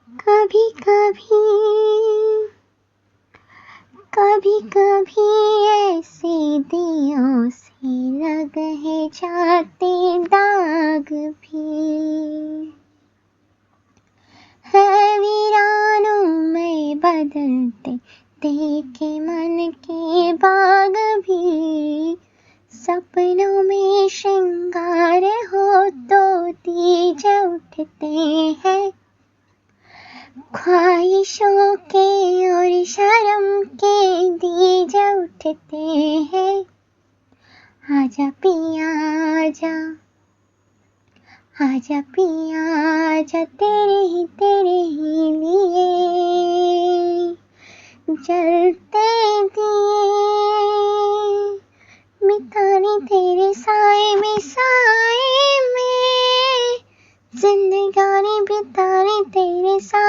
कभी कभी कभी कभी ऐसे दियों से लग है जाते दाग भी, है वीरानों में बदलते देखे मन के बाग भी। सपनों में श्रृंगार हो तो तीज उठते हैं, ख्वाहिशों के और शर्म के दीज उठते हैं। आजा पिया आजा, आजा पिया आजा, तेरे ही लिए जलते दिए, मिताने तेरे साए में, जिंदगानी बिताने तेरे साए